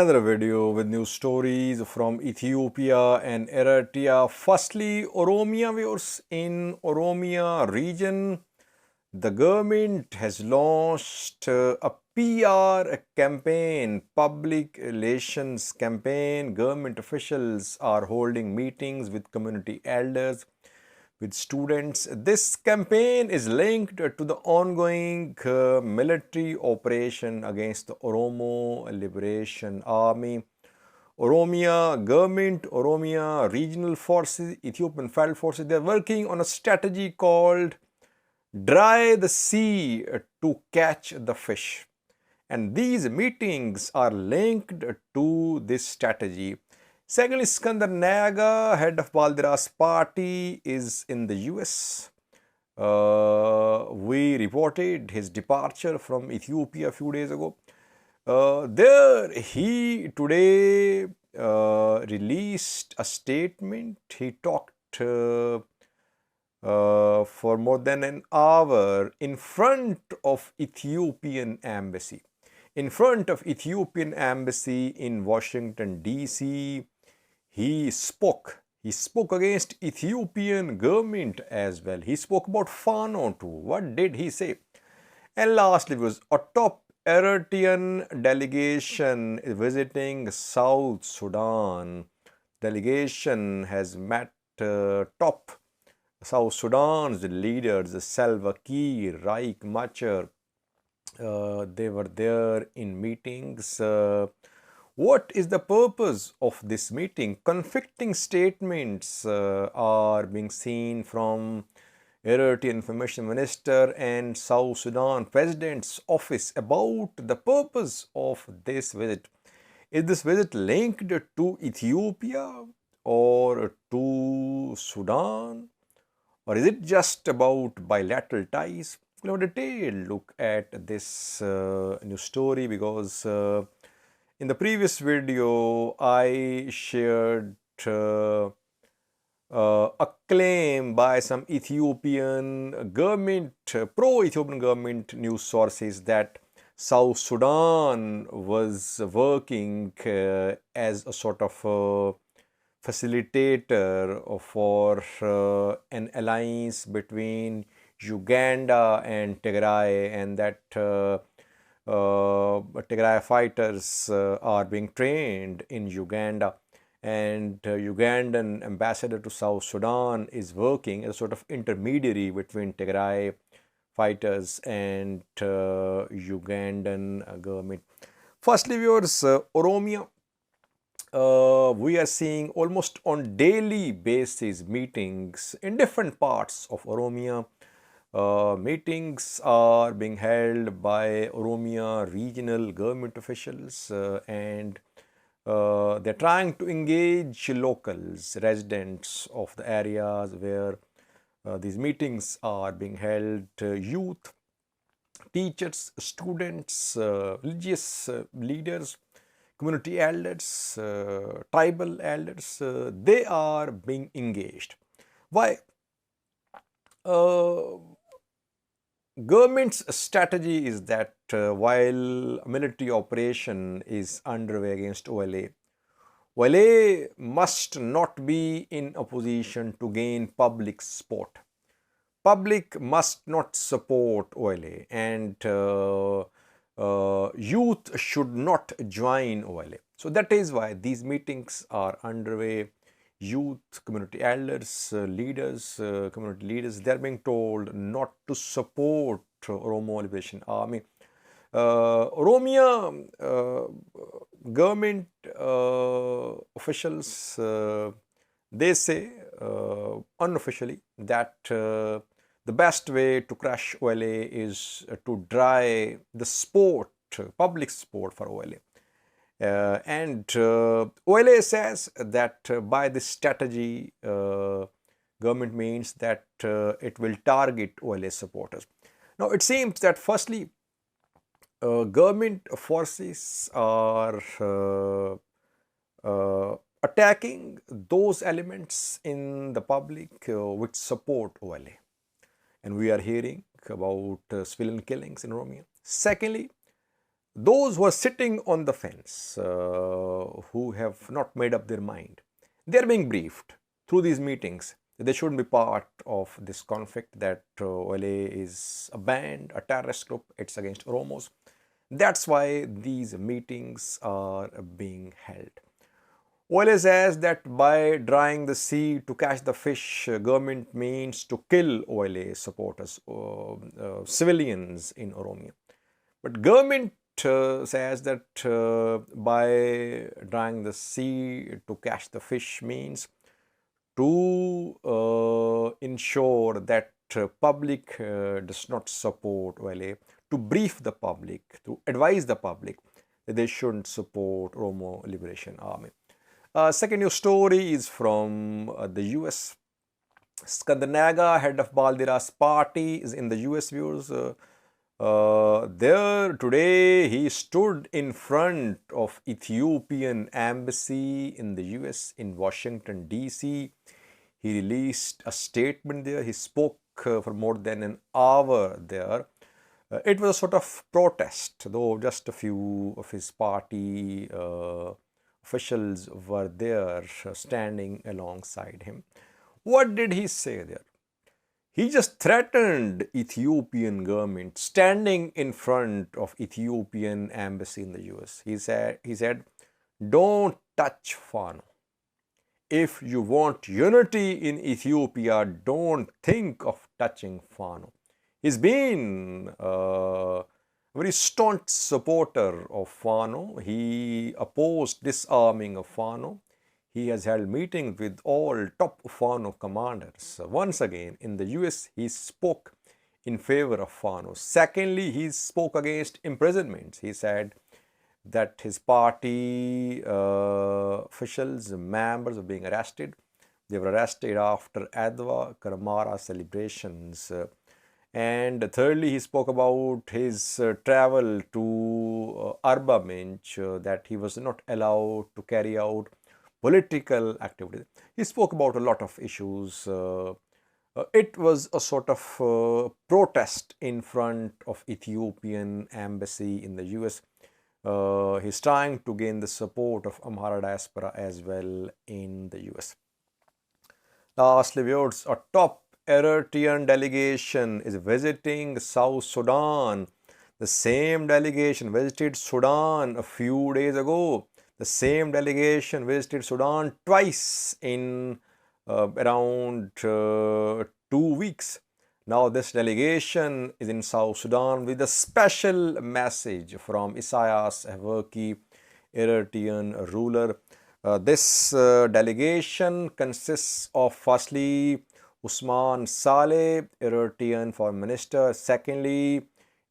Another video with new stories from Ethiopia and Eritrea. Firstly, Oromia viewers. In Oromia region, the government has launched a PR campaign, public relations campaign. Government officials are holding meetings with community elders, with students. This campaign is linked to the ongoing military operation against the Oromo Liberation Army. Oromia government, Oromia regional forces, Ethiopian federal forces, they are working on a strategy called dry the sea to catch the fish. And these meetings are linked to this strategy. Secondly, Eskinder Nega, head of Baldiras party, is in the US. We reported his departure from Ethiopia a few days ago. There he today released a statement. He talked for more than an hour in front of Ethiopian embassy. In front of Ethiopian embassy in Washington DC, he spoke against Ethiopian government as well. He spoke about Fano too. What did he say? And lastly was a top Eritrean delegation visiting South Sudan. Delegation has met top South Sudan's leaders, Salva Kiir, Riek Machar. They were there in meetings. What is the purpose of this meeting? Conflicting statements are being seen from Eritrean Information Minister and South Sudan President's office about the purpose of this visit. Is this visit linked to Ethiopia or to Sudan? Or is it just about bilateral ties? We'll have a detailed look at this new story because in the previous video, I shared a claim by some Ethiopian government, pro-Ethiopian government news sources that South Sudan was working as a sort of facilitator for an alliance between Uganda and Tigray, and that Tigray fighters are being trained in Uganda, and Ugandan ambassador to South Sudan is working as a sort of intermediary between Tigray fighters and Ugandan government. Firstly, viewers, Oromia, we are seeing almost on daily basis meetings in different parts of Oromia. Meetings are being held by Oromia regional government officials and they're trying to engage locals, residents of the areas where these meetings are being held, youth, teachers, students, religious leaders, community elders, tribal elders, they are being engaged. Why? Government's strategy is that while military operation is underway against OLA, OLA must not be in a position to gain public support. Public must not support OLA, and youth should not join OLA. So that is why these meetings are underway. Youth, community elders, leaders, community leaders, they are being told not to support Oromo Liberation Army. Oromia government officials, they say unofficially that the best way to crush OLA is to dry the support, public support for OLA. And OLA says that by this strategy, government means that it will target OLA supporters. Now, it seems that firstly, government forces are attacking those elements in the public which support OLA. And we are hearing about civilian killings in Oromia. Secondly, those who are sitting on the fence, who have not made up their mind, they are being briefed through these meetings. They shouldn't be part of this conflict, that OLA is a band, a terrorist group, it's against Oromos. That's why these meetings are being held. OLA says that by drying the sea to catch the fish, government means to kill OLA supporters, civilians in Oromia. But government says that by drying the sea to catch the fish means to ensure that public does not support OLA, to brief the public, to advise the public that they shouldn't support Oromo Liberation Army. Second news story is from the US. Eskinder Nega, head of Baldira's party, is in the US, viewers. There today he stood in front of Ethiopian embassy in the US in Washington DC. He released a statement there. He spoke for more than an hour there. It was a sort of protest, though just a few of his party officials were there standing alongside him. What did he say there? He just threatened Ethiopian government standing in front of Ethiopian embassy in the US. He said, don't touch Fano. If you want unity in Ethiopia, don't think of touching Fano. He's been a very staunch supporter of Fano. He opposed disarming of Fano. He has held meetings with all top Fano commanders. Once again, in the US, he spoke in favor of Fano. Secondly, he spoke against imprisonments. He said that his party officials, members are being arrested. They were arrested after Adwa Karamara celebrations. And thirdly, he spoke about his travel to Arba Minch, that he was not allowed to carry out political activities. He spoke about a lot of issues. It was a sort of protest in front of Ethiopian embassy in the US. He's trying to gain the support of Amhara diaspora as well in the US. Lastly, viewers, a top Eritrean delegation is visiting South Sudan. The same delegation visited Sudan a few days ago. The same delegation visited Sudan twice in around 2 weeks. Now this delegation is in South Sudan with a special message from Isaias Afwerki, Eritrean ruler. This delegation consists of, firstly, Usman Saleh, Eritrean foreign minister. Secondly,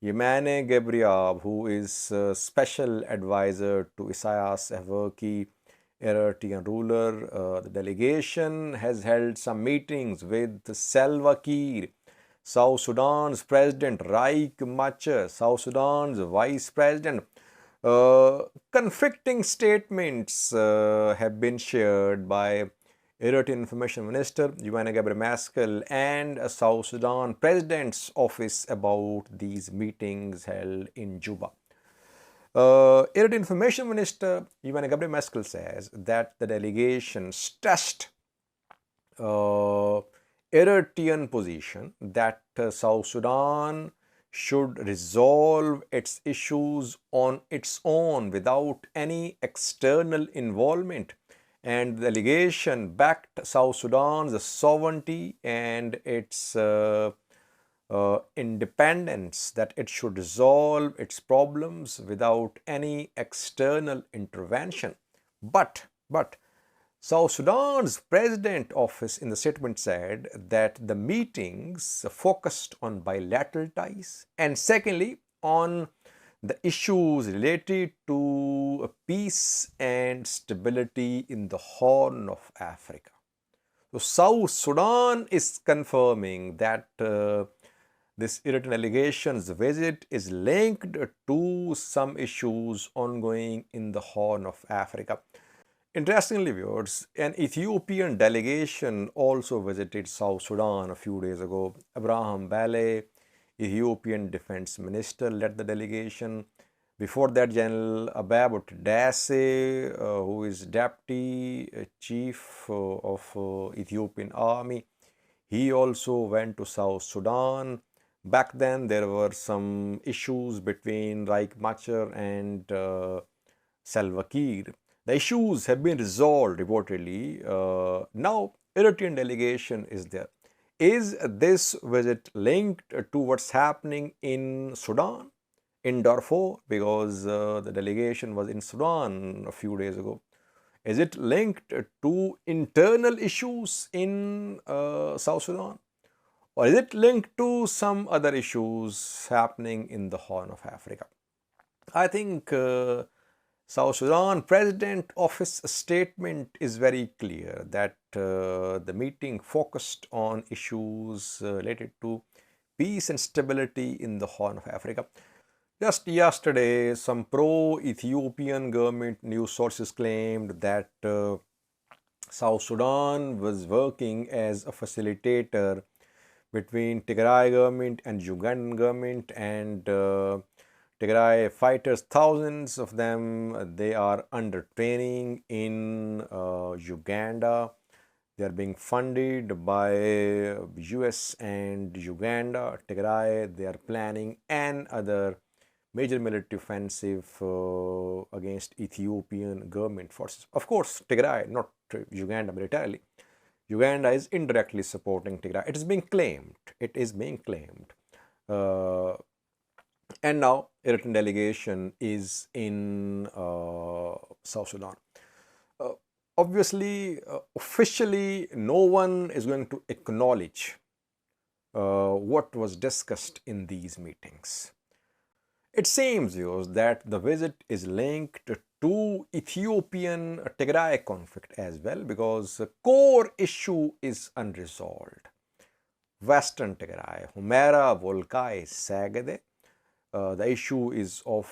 Yemane Gebriab, who is special advisor to Isaias Afwerki, Eritrean ruler. The delegation has held some meetings with Salva Kiir, South Sudan's president, Riek Machar, South Sudan's vice president. Conflicting statements have been shared by Eritrean Information Minister Yemane Gebremeskel and South Sudan President's Office about these meetings held in Juba. Eritrean Information Minister Yemane Gebremeskel says that the delegation stressed Eritrean position that South Sudan should resolve its issues on its own without any external involvement. And the delegation backed South Sudan's sovereignty and its independence, that it should resolve its problems without any external intervention. But South Sudan's president office in the statement said that the meetings focused on bilateral ties and secondly on the issues related to peace and stability in the Horn of Africa. So South Sudan is confirming that this Eritrean delegation's visit is linked to some issues ongoing in the Horn of Africa. Interestingly, viewers, an Ethiopian delegation also visited South Sudan a few days ago. Abraham Bale, Ethiopian defense minister, led the delegation. Before that, General Abab Dasse, who is Deputy Chief of Ethiopian Army, he also went to South Sudan. Back then, there were some issues between Riek Machar and Salva Kiir. The issues have been resolved reportedly. Now, Eritrean delegation is there. Is this visit linked to what's happening in Sudan, in Darfur? Because the delegation was in Sudan a few days ago. Is it linked to internal issues in South Sudan? Or is it linked to some other issues happening in the Horn of Africa? I think South Sudan President Office statement is very clear that the meeting focused on issues related to peace and stability in the Horn of Africa. Just yesterday, some pro-Ethiopian government news sources claimed that South Sudan was working as a facilitator between Tigray government and Ugandan government, and Tigray fighters, thousands of them, they are under training in Uganda. They are being funded by US and Uganda. Tigray, they are planning another major military offensive against Ethiopian government forces. Of course, Tigray, not Uganda militarily. Uganda is indirectly supporting Tigray. It is being claimed. It is being claimed. And now, Eritrean delegation is in South Sudan. Obviously, officially, no one is going to acknowledge what was discussed in these meetings. It seems, viewers, that the visit is linked to Ethiopian Tigray conflict as well, because the core issue is unresolved. Western Tigray, Humera, Volkai, Sagade. The issue is of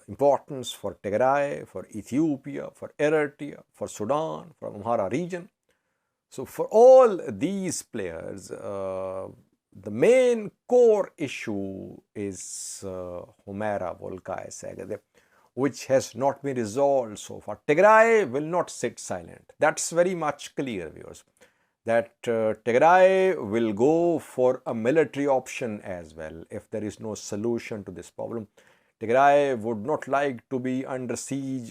importance for Tigray, for Ethiopia, for Eritrea, for Sudan, for Amhara region. So for all these players, the main core issue is Humera, Volkai, Sagade, which has not been resolved so far. Tigray will not sit silent. That's very much clear, viewers, that Tigray will go for a military option as well if there is no solution to this problem. Tigray would not like to be under siege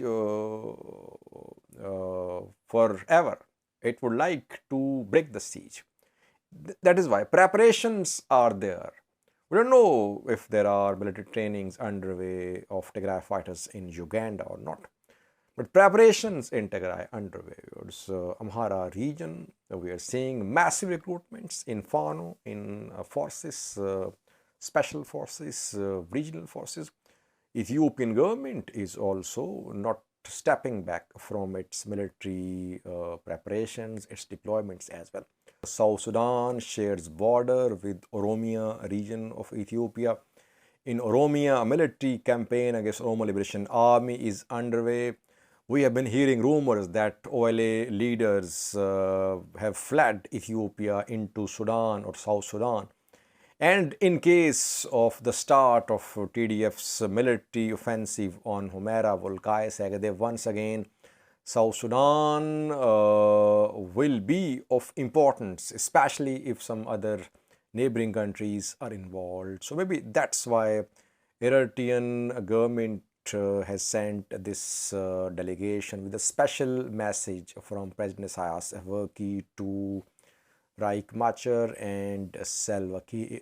forever. It would like to break the siege. That is why preparations are there. We don't know if there are military trainings underway of Tigray fighters in Uganda or not. But preparations in Tigray underway. It's Amhara region. We are seeing massive recruitments in Fano, in forces, special forces, regional forces. Ethiopian government is also not stepping back from its military preparations, its deployments as well. South Sudan shares border with Oromo region of Ethiopia. In Oromia, a military campaign against Oromo Liberation Army is underway. We have been hearing rumors that OLA leaders have fled Ethiopia into Sudan or South Sudan. And in case of the start of TDF's military offensive on Humera, Volkai, Sagade, once again, South Sudan will be of importance, especially if some other neighboring countries are involved. So maybe that's why Eritrean government has sent this delegation with a special message from President Isaias Afwerki to Riek Machar and Salva Kiir.